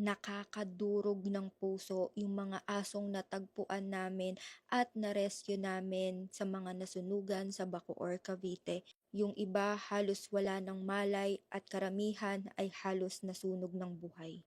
nakakadurog ng puso yung mga asong natagpuan namin at na-rescue namin sa mga nasunugan sa Bacoor, Cavite. Yung iba halos wala ng malay at karamihan ay halos nasunog ng buhay.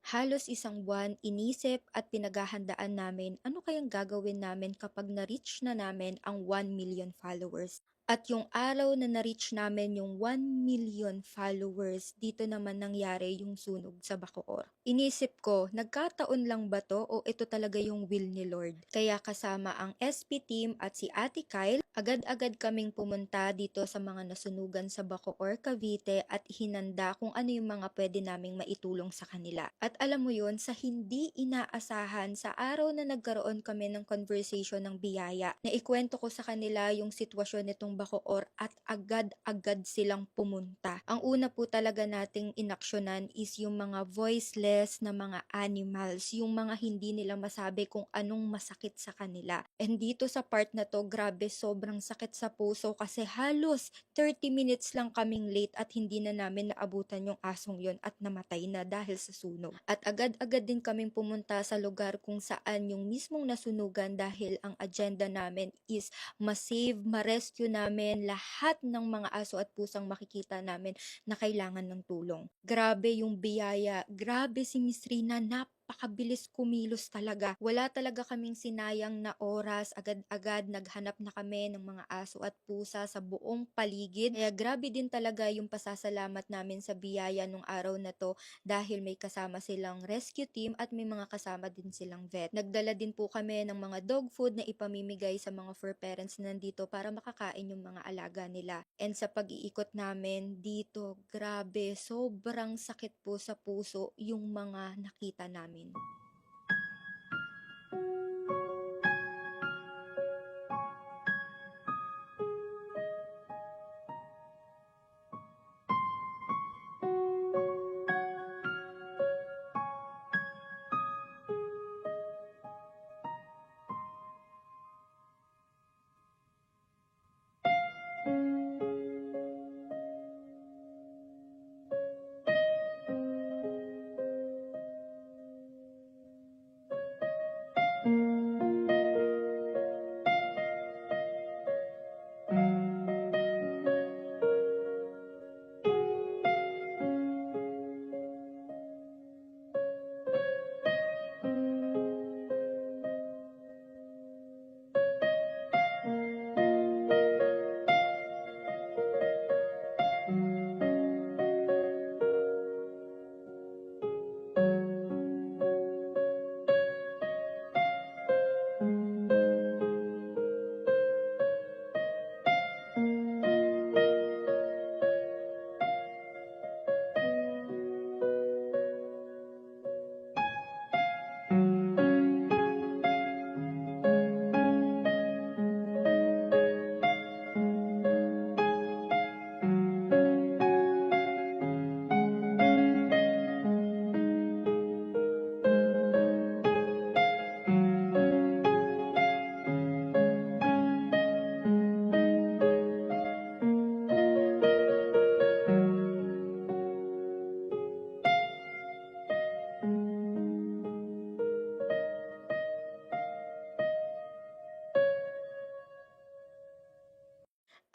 Halos isang buwan inisip at pinaghahandaan namin ano kayang gagawin namin kapag na-reach na namin ang 1 million followers. At yung araw na na-reach namin yung 1 million followers, dito naman nangyari yung sunog sa Bacoor. Inisip ko, nagkataon lang ba to o ito talaga yung will ni Lord? Kaya kasama ang SP team at si Ate Kyle, agad-agad kaming pumunta dito sa mga nasunugan sa Bacoor, Cavite at hinanda kung ano yung mga pwede naming maitulong sa kanila. At alam mo yun, sa hindi inaasahan, sa araw na nagkaroon kami ng conversation ng biyaya, na ikwento ko sa kanila yung sitwasyon nitong Bacoor at agad-agad silang pumunta. Ang una po talaga nating inaksyonan is yung mga voiceless na mga animals, yung mga hindi nila masabi kung anong masakit sa kanila. And dito sa part na to, grabe, sobrang sakit sa puso kasi halos 30 minutes lang kaming late at hindi na namin naabutan yung asong yon at namatay na dahil sa sunog. At agad-agad din kaming pumunta sa lugar kung saan yung mismong nasunugan dahil ang agenda namin is ma-save, ma-rescue namin lahat ng mga aso at pusang makikita namin na kailangan ng tulong. Grabe yung biyaya, grabe si Miss Rina, napakabilis kumilos talaga. Wala talaga kaming sinayang na oras, agad-agad naghanap na kami ng mga aso at pusa sa buong paligid. Kaya grabe din talaga yung pasasalamat namin sa biyaya nung araw na to dahil may kasama silang rescue team at may mga kasama din silang vet. Nagdala din po kami ng mga dog food na ipamimigay sa mga fur parents na nandito para makakain yung mga alaga nila. And sa pag-iikot namin dito, grabe, sobrang sakit po sa puso yung mga nakita namin.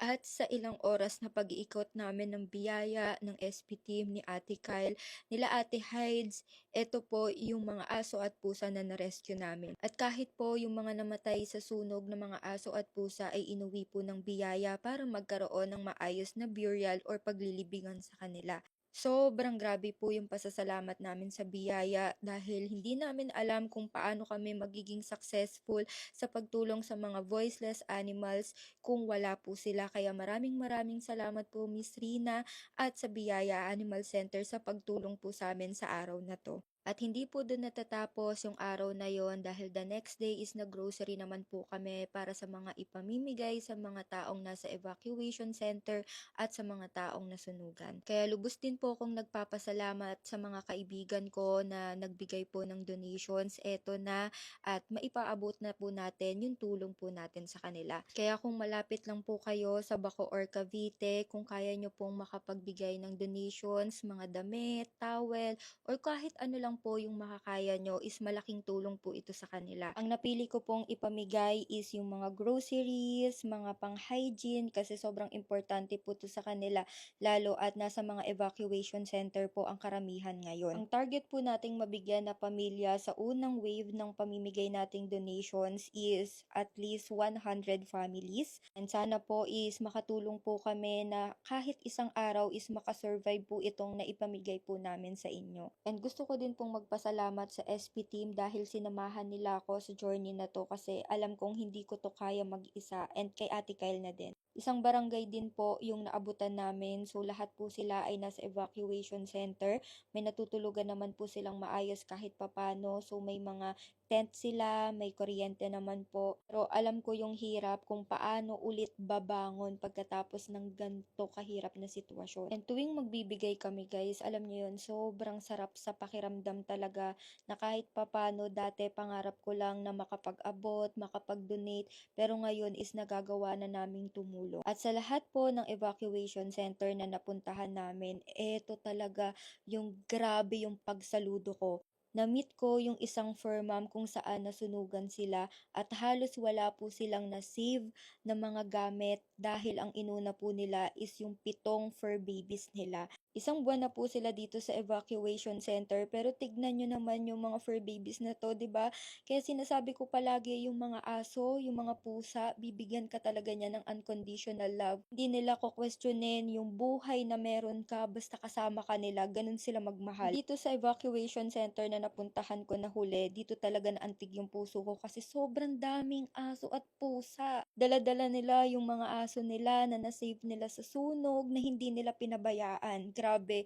At sa ilang oras na pag-iikot namin ng biyaya ng SP team ni Ate Kyle, nila Ate Hides, eto po yung mga aso at pusa na na-rescue namin. At kahit po yung mga namatay sa sunog ng mga aso at pusa ay inuwi po ng biyaya para magkaroon ng maayos na burial or paglilibingan sa kanila. Sobrang grabe po yung pasasalamat namin sa biyaya dahil hindi namin alam kung paano kami magiging successful sa pagtulong sa mga voiceless animals kung wala po sila. Kaya maraming maraming salamat po Miss Rina at sa Biyaya Animal Center sa pagtulong po sa amin sa araw na to. At hindi po dun natatapos yung araw na yon dahil the next day is nag-grocery naman po kami para sa mga ipamimigay sa mga taong nasa evacuation center at sa mga taong nasunugan. Kaya lubos din po akong nagpapasalamat sa mga kaibigan ko na nagbigay po ng donations. Eto na at maipaabot na po natin yung tulong po natin sa kanila. Kaya kung malapit lang po kayo sa Bacoor, Cavite, kung kaya nyo pong makapagbigay ng donations, mga damit, towel, or kahit ano lang po yung makakaya nyo is malaking tulong po ito sa kanila. Ang napili ko pong ipamigay is yung mga groceries, mga pang-hygiene kasi sobrang importante po ito sa kanila lalo at nasa mga evacuation center po ang karamihan ngayon. Ang target po nating mabigyan na pamilya sa unang wave ng pamimigay nating donations is at least 100 families. And sana po is makatulong po kami na kahit isang araw is makasurvive po itong naipamigay po namin sa inyo. And gusto ko din pong magpasalamat sa SP team dahil sinamahan nila ako sa journey na to kasi alam kong hindi ko to kaya mag-isa and kay Ate Kyle na din. Isang barangay din po yung naabutan namin. So lahat po sila ay nasa evacuation center. May natutulugan naman po silang maayos kahit papano. So may mga tent sila, may kuryente naman po. Pero alam ko yung hirap kung paano ulit babangon pagkatapos ng ganito kahirap na sitwasyon. And tuwing magbibigay kami guys, alam niyo yun, sobrang sarap sa pakiramdam talaga na kahit papano dati pangarap ko lang na makapag-abot, makapag-donate, pero ngayon is nagagawa na naming tumulong. At sa lahat po ng evacuation center na napuntahan namin, eto talaga yung grabe yung pagsaludo ko. Na-meet ko yung isang fur mom kung saan nasunugan sila at halos wala po silang na-save na mga gamit dahil ang inuna po nila is yung 7 fur babies nila. Isang buwan na po sila dito sa evacuation center pero tignan nyo naman yung mga fur babies na to, 'di ba? Kaya sinasabi ko palagi yung mga aso, yung mga pusa, bibigyan ka talaga niya ng unconditional love. Hindi nila ko-questionin yung buhay na meron ka basta kasama ka nila, ganun sila magmahal. Dito sa evacuation center na napuntahan ko na huli, dito talaga naantig yung puso ko kasi sobrang daming aso at pusa. Dala-dala nila yung mga aso nila na na-save nila sa sunog na hindi nila pinabayaan. Grabe.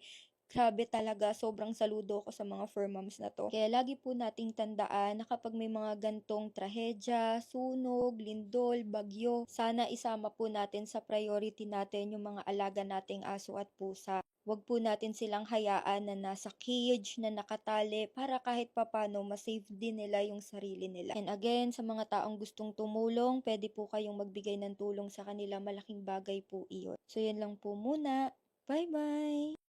Grabe talaga, sobrang saludo ko sa mga fur moms na to. Kaya lagi po nating tandaan na kapag may mga gantong trahedya, sunog, lindol, bagyo, sana isama po natin sa priority natin yung mga alaga nating aso at pusa. Huwag po natin silang hayaan na nasa cage, na nakatali, para kahit papano masave din nila yung sarili nila. And again, sa mga taong gustong tumulong, pwede po kayong magbigay ng tulong sa kanila. Malaking bagay po iyon. So, yun lang po muna. Bye-bye!